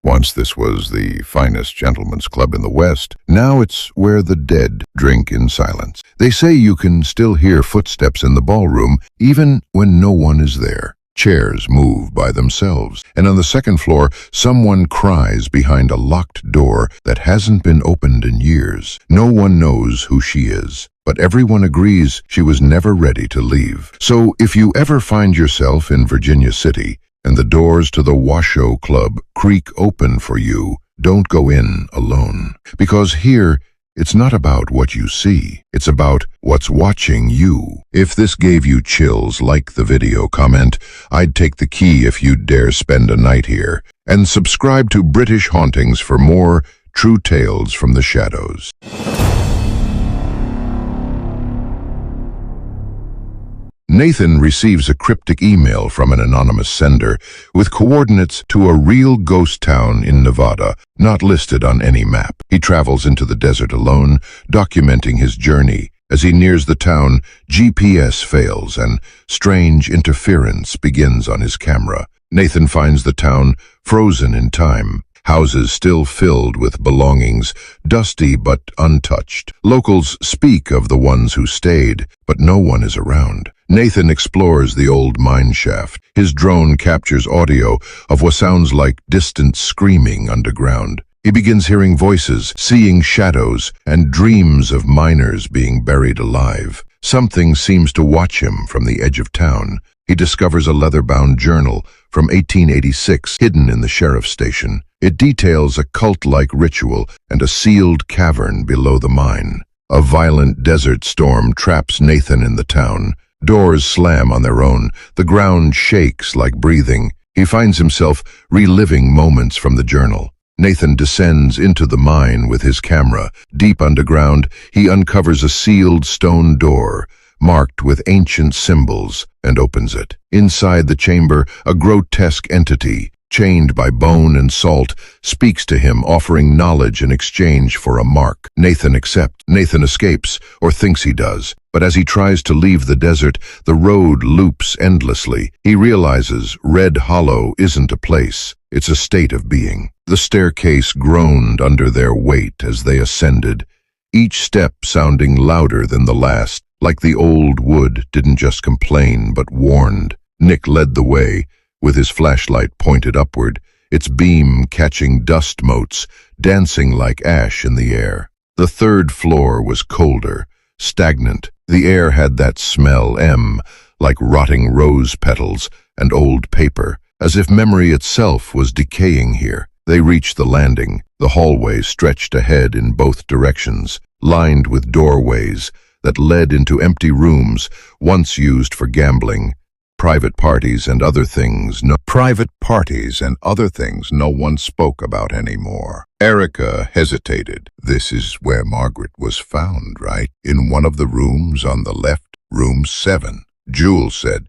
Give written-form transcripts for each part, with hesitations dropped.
Once this was the finest gentlemen's club in the West, now it's where the dead drink in silence. They say you can still hear footsteps in the ballroom, even when no one is there. Chairs move by themselves, and on the second floor, someone cries behind a locked door that hasn't been opened in years. No one knows who she is, but everyone agrees she was never ready to leave. So if you ever find yourself in Virginia City, and the doors to the Washoe Club creak open for you, don't go in alone. Because here, it's not about what you see, it's about what's watching you. If this gave you chills, like the video, comment, "I'd take the key if you'd dare spend a night here." And subscribe to British Hauntings for more true tales from the shadows. Nathan receives a cryptic email from an anonymous sender with coordinates to a real ghost town in Nevada, not listed on any map. He travels into the desert alone, documenting his journey. As he nears the town, GPS fails and strange interference begins on his camera. Nathan finds the town frozen in time. Houses still filled with belongings, dusty but untouched. Locals speak of the ones who stayed, but no one is around. Nathan explores the old mine shaft. His drone captures audio of what sounds like distant screaming underground. He begins hearing voices, seeing shadows, and dreams of miners being buried alive. Something seems to watch him from the edge of town. He discovers a leather-bound journal from 1886 hidden in the sheriff's station. It details a cult-like ritual and a sealed cavern below the mine. A violent desert storm traps Nathan in the town. Doors slam on their own. The ground shakes like breathing. He finds himself reliving moments from the journal. Nathan descends into the mine with his camera. Deep underground, he uncovers a sealed stone door, marked with ancient symbols, and opens it. Inside the chamber, a grotesque entity, chained by bone and salt, speaks to him, offering knowledge in exchange for a mark. Nathan accepts. Nathan escapes, or thinks he does. But as he tries to leave the desert, the road loops endlessly. He realizes Red Hollow isn't a place, it's a state of being. The staircase groaned under their weight as they ascended, each step sounding louder than the last, like the old wood didn't just complain but warned. Nick led the way, with his flashlight pointed upward, its beam catching dust motes, dancing like ash in the air. The third floor was colder, stagnant. The air had that smell, like rotting rose petals and old paper, as if memory itself was decaying here. They reached the landing. The hallway stretched ahead in both directions, lined with doorways that led into empty rooms once used for gambling. Private parties and other things no one spoke about anymore. Erica hesitated. "This is where Margaret was found, right? In one of the rooms on the left, room 7. Jules said,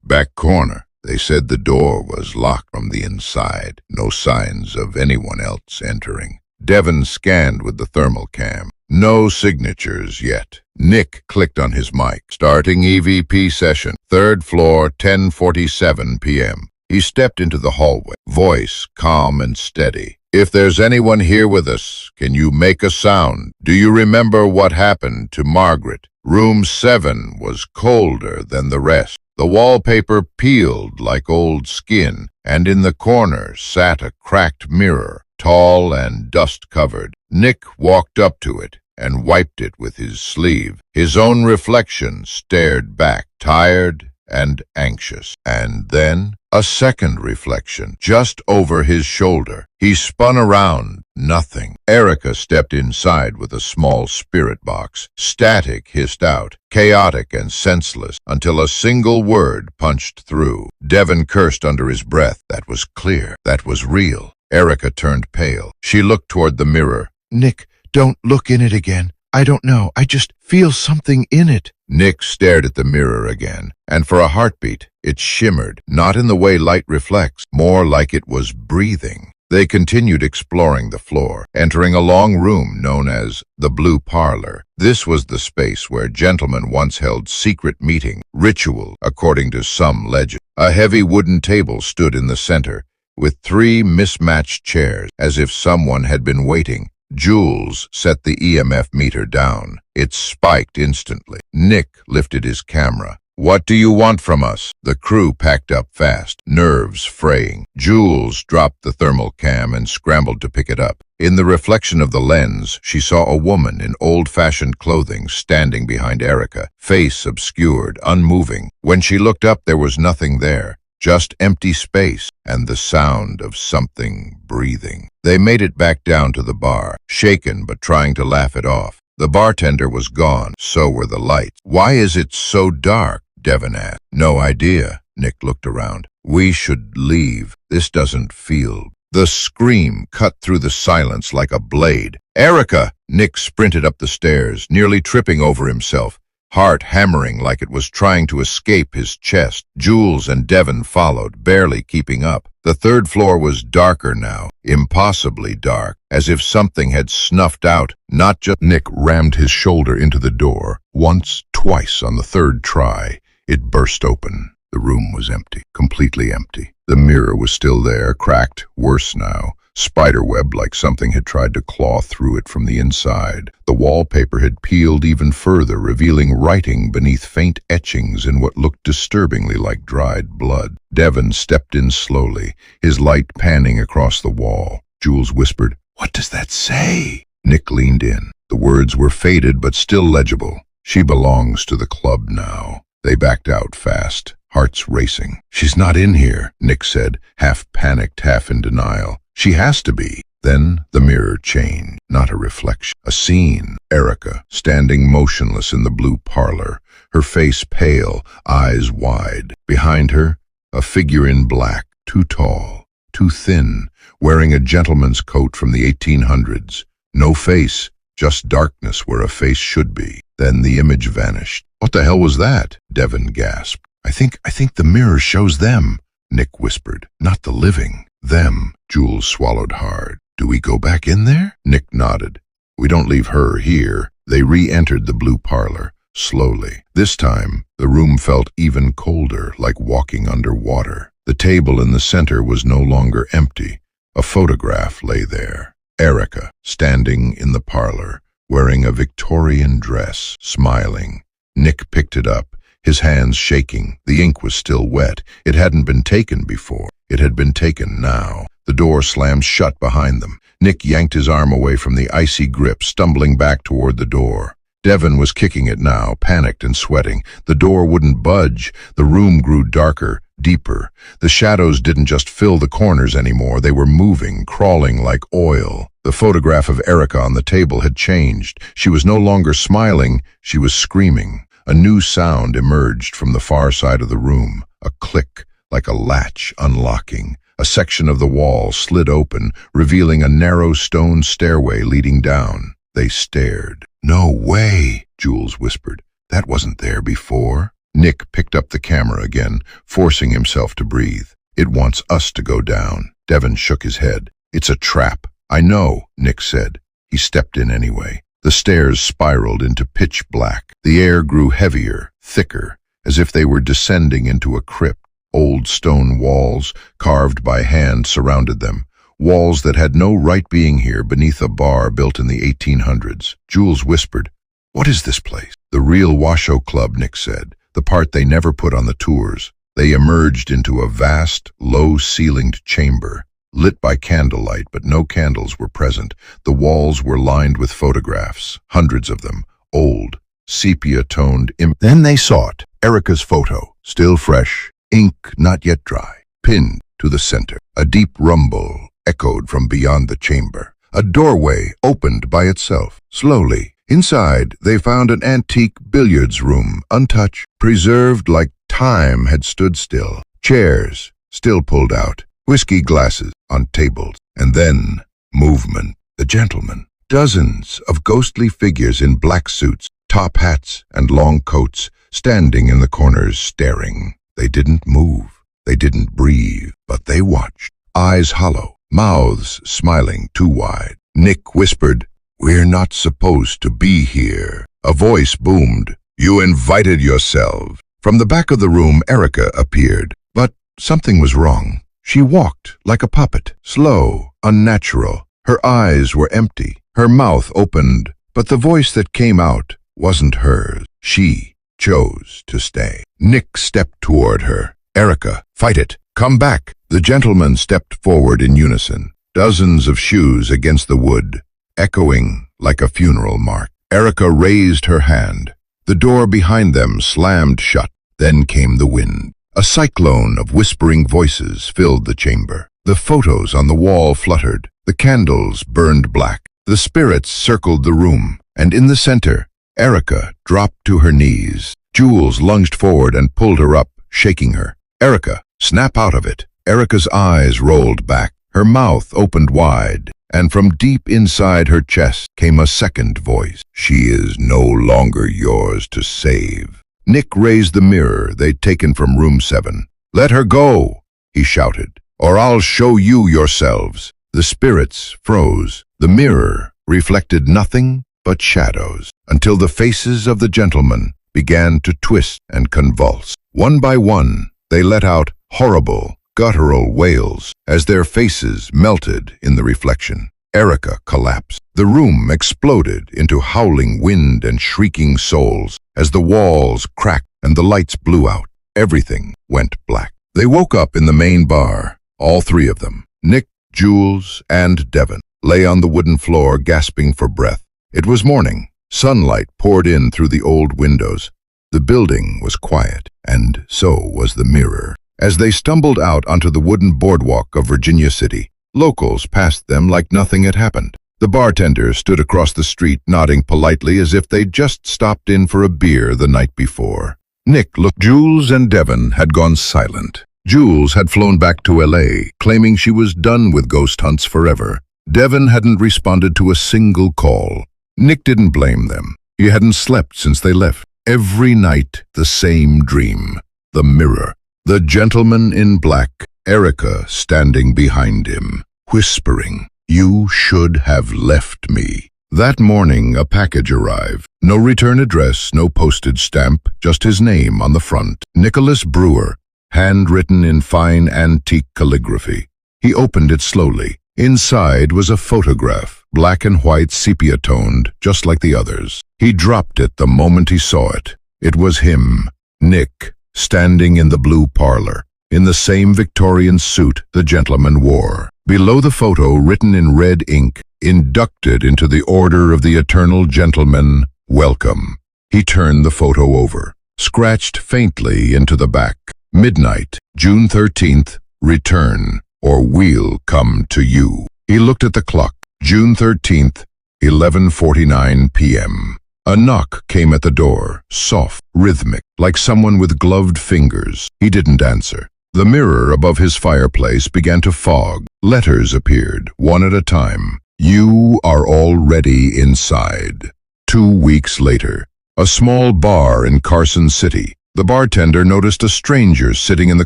"Back corner." They said the door was locked from the inside. No signs of anyone else entering. Devon scanned with the thermal cam. No signatures yet. Nick clicked on his mic. "Starting EVP session. 3rd floor, 10:47 p.m. He stepped into the hallway, voice calm and steady. "If there's anyone here with us, can you make a sound? Do you remember what happened to Margaret?" Room 7 was colder than the rest. The wallpaper peeled like old skin, and in the corner sat a cracked mirror, tall and dust-covered. Nick walked up to it and wiped it with his sleeve. His own reflection stared back, tired and anxious. And then a second reflection, just over his shoulder. He spun around. Nothing. Erica stepped inside with a small spirit box. Static hissed out, chaotic and senseless, until a single word punched through. Devon cursed under his breath. That was clear. That was real. Erica turned pale. She looked toward the mirror. "Nick, don't look in it again. I don't know. I just feel something in it." Nick stared at the mirror again, and for a heartbeat, it shimmered, not in the way light reflects, more like it was breathing. They continued exploring the floor, entering a long room known as the Blue Parlor. This was the space where gentlemen once held secret meeting, ritual, according to some legend. A heavy wooden table stood in the center, with 3 mismatched chairs, as if someone had been waiting. Jules set the EMF meter down. It spiked instantly. Nick lifted his camera. "What do you want from us?" The crew packed up fast, nerves fraying. Jules dropped the thermal cam and scrambled to pick it up. In the reflection of the lens, she saw a woman in old-fashioned clothing standing behind Erica, face obscured, unmoving. When she looked up, there was nothing there, just empty space and the sound of something breathing. They made it back down to the bar, shaken but trying to laugh it off. The bartender was gone, so were the lights. "Why is it so dark?" Devon asked. "No idea." Nick looked around. "We should leave. This doesn't feel..." The scream cut through the silence like a blade. "Erica!" Nick sprinted up the stairs, nearly tripping over himself, heart hammering like it was trying to escape his chest. Jules and Devon followed, barely keeping up. The 3rd floor was darker now, impossibly dark, as if something had snuffed out, not just... Nick rammed his shoulder into the door. Once, twice on the 3rd try, it burst open. The room was empty, completely empty. The mirror was still there, cracked, worse now, spiderweb like something had tried to claw through it from the inside. The wallpaper had peeled even further, revealing writing beneath faint etchings in what looked disturbingly like dried blood. Devon stepped in slowly, his light panning across the wall. Jules whispered, "What does that say?" Nick leaned in. The words were faded but still legible. "She belongs to the club now." They backed out fast, hearts racing. "She's not in here," Nick said, half panicked, half in denial. "She has to be." Then the mirror changed, not a reflection, a scene. Erica, standing motionless in the blue parlor, her face pale, eyes wide. Behind her, a figure in black, too tall, too thin, wearing a gentleman's coat from the 1800s. No face, just darkness where a face should be. Then the image vanished. "What the hell was that?" Devon gasped. I think the mirror shows them," Nick whispered. "Not the living. Them." Jules swallowed hard. "Do we go back in there?" Nick nodded. "We don't leave her here." They re-entered the blue parlor, slowly. This time, the room felt even colder, like walking underwater. The table in the center was no longer empty. A photograph lay there. Erica, standing in the parlor, wearing a Victorian dress, smiling. Nick picked it up, his hands shaking. The ink was still wet. It hadn't been taken before. It had been taken now. The door slammed shut behind them. Nick yanked his arm away from the icy grip, stumbling back toward the door. Devon was kicking it now, panicked and sweating. The door wouldn't budge. The room grew darker, deeper. The shadows didn't just fill the corners anymore. They were moving, crawling like oil. The photograph of Erica on the table had changed. She was no longer smiling. She was screaming. A new sound emerged from the far side of the room. A click, like a latch unlocking. A section of the wall slid open, revealing a narrow stone stairway leading down. They stared. "No way," Jules whispered. "That wasn't there before." Nick picked up the camera again, forcing himself to breathe. "It wants us to go down." Devon shook his head. "It's a trap." "I know," Nick said. He stepped in anyway. The stairs spiraled into pitch black. The air grew heavier, thicker, as if they were descending into a crypt. Old stone walls, carved by hand, surrounded them. Walls that had no right being here beneath a bar built in the 1800s. Jules whispered, "What is this place?" "The real Washoe Club," Nick said. "The part they never put on the tours." They emerged into a vast, low-ceilinged chamber, lit by candlelight, but no candles were present. The walls were lined with photographs, hundreds of them, old, sepia-toned. Then they saw it, Erica's photo, still fresh, ink not yet dry, pinned to the center. A deep rumble echoed from beyond the chamber. A doorway opened by itself, slowly. Inside, they found an antique billiards room, untouched, preserved like time had stood still. Chairs, still pulled out, whiskey glasses on tables, and then movement. The gentlemen. Dozens of ghostly figures in black suits, top hats, and long coats, standing in the corners staring. They didn't move. They didn't breathe, but they watched. Eyes hollow, mouths smiling too wide. Nick whispered, "We're not supposed to be here." A voice boomed, "You invited yourselves." From the back of the room, Erica appeared, but something was wrong. She walked like a puppet, slow, unnatural. Her eyes were empty. Her mouth opened, but the voice that came out wasn't hers. She chose to stay. Nick stepped toward her. "Erica, fight it. Come back." The gentlemen stepped forward in unison, dozens of shoes against the wood, echoing like a funeral march. Erica raised her hand. The door behind them slammed shut. Then came the wind. A cyclone of whispering voices filled the chamber. The photos on the wall fluttered. The candles burned black. The spirits circled the room, and in the center, Erica dropped to her knees. Jules lunged forward and pulled her up, shaking her. "Erica, snap out of it." Erica's eyes rolled back. Her mouth opened wide, and from deep inside her chest came a second voice. "She is no longer yours to save." Nick raised the mirror they'd taken from room 7. "Let her go," he shouted, "or I'll show you yourselves." The spirits froze. The mirror reflected nothing but shadows, until the faces of the gentlemen began to twist and convulse. One by one, they let out horrible, guttural wails as their faces melted in the reflection. Erica collapsed. The room exploded into howling wind and shrieking souls as the walls cracked and the lights blew out. Everything went black. They woke up in the main bar, all three of them. Nick, Jules, and Devon lay on the wooden floor gasping for breath. It was morning. Sunlight poured in through the old windows. The building was quiet, and so was the mirror. As they stumbled out onto the wooden boardwalk of Virginia City, locals passed them like nothing had happened. The bartender stood across the street nodding politely as if they'd just stopped in for a beer the night before. Nick looked. Jules and Devon had gone silent. Jules had flown back to LA, claiming she was done with ghost hunts forever. Devon hadn't responded to a single call. Nick didn't blame them. He hadn't slept since they left. Every night, the same dream. The mirror. The gentleman in black, Erica standing behind him, whispering, "You should have left me." That morning, a package arrived. No return address, no postage stamp, just his name on the front. Nicholas Brewer, handwritten in fine antique calligraphy. He opened it slowly. Inside was a photograph, black and white, sepia-toned, just like the others. He dropped it the moment he saw it. It was him, Nick, standing in the blue parlor, in the same Victorian suit the gentleman wore. Below the photo, written in red ink, "Inducted into the Order of the Eternal Gentleman, welcome." He turned the photo over, scratched faintly into the back. "Midnight, June 13th, return, or we'll come to you." He looked at the clock. June 13th, 11:49 p.m. A knock came at the door, soft, rhythmic, like someone with gloved fingers. He didn't answer. The mirror above his fireplace began to fog. Letters appeared, one at a time. "You are already inside." 2 weeks later, a small bar in Carson City. The bartender noticed a stranger sitting in the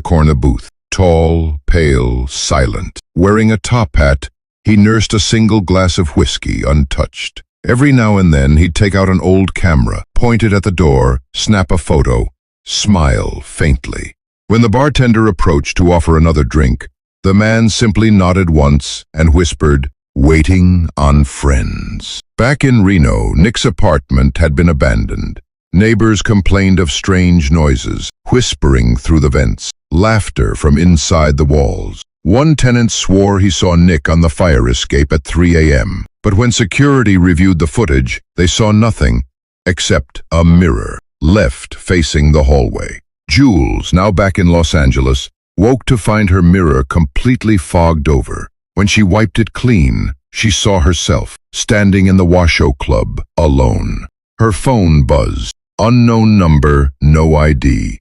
corner booth. Tall, pale, silent. Wearing a top hat, he nursed a single glass of whiskey untouched. Every now and then he'd take out an old camera, point it at the door, snap a photo, smile faintly. When the bartender approached to offer another drink, the man simply nodded once and whispered, "Waiting on friends." Back in Reno, Nick's apartment had been abandoned. Neighbors complained of strange noises, whispering through the vents, laughter from inside the walls. One tenant swore he saw Nick on the fire escape at 3 a.m., but when security reviewed the footage, they saw nothing except a mirror left facing the hallway. Jules, now back in Los Angeles, woke to find her mirror completely fogged over. When she wiped it clean, she saw herself standing in the Washoe Club, alone. Her phone buzzed. Unknown number, no ID.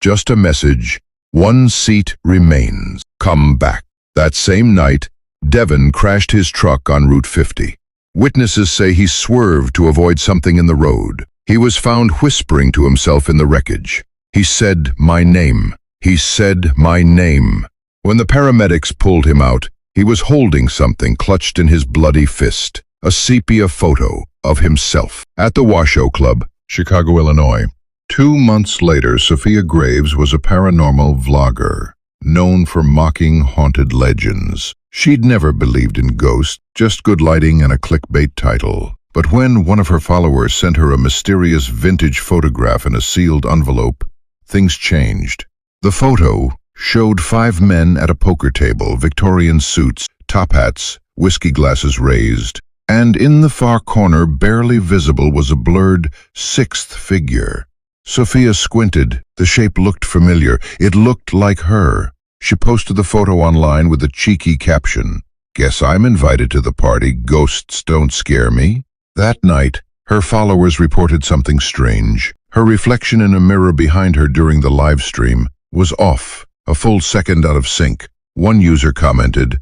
Just a message, "One seat remains. Come back." That same night, Devon crashed his truck on Route 50. Witnesses say he swerved to avoid something in the road. He was found whispering to himself in the wreckage. He said, "My name." He said, "My name." When the paramedics pulled him out, he was holding something clutched in his bloody fist, a sepia photo of himself at the Washoe Club, Chicago, Illinois. 2 months later, Sophia Graves was a paranormal vlogger. known for mocking haunted legends. She'd never believed in ghosts, just good lighting and a clickbait title. But when one of her followers sent her a mysterious vintage photograph in a sealed envelope, things changed. The photo showed 5 men at a poker table, Victorian suits, top hats, whiskey glasses raised, and in the far corner, barely visible, was a blurred 6th figure. Sophia squinted. The shape looked familiar. It looked like her. She posted the photo online with a cheeky caption, "Guess I'm invited to the party. Ghosts don't scare me." That night, her followers reported something strange. Her reflection in a mirror behind her during the live stream was off, a full second out of sync. One user commented,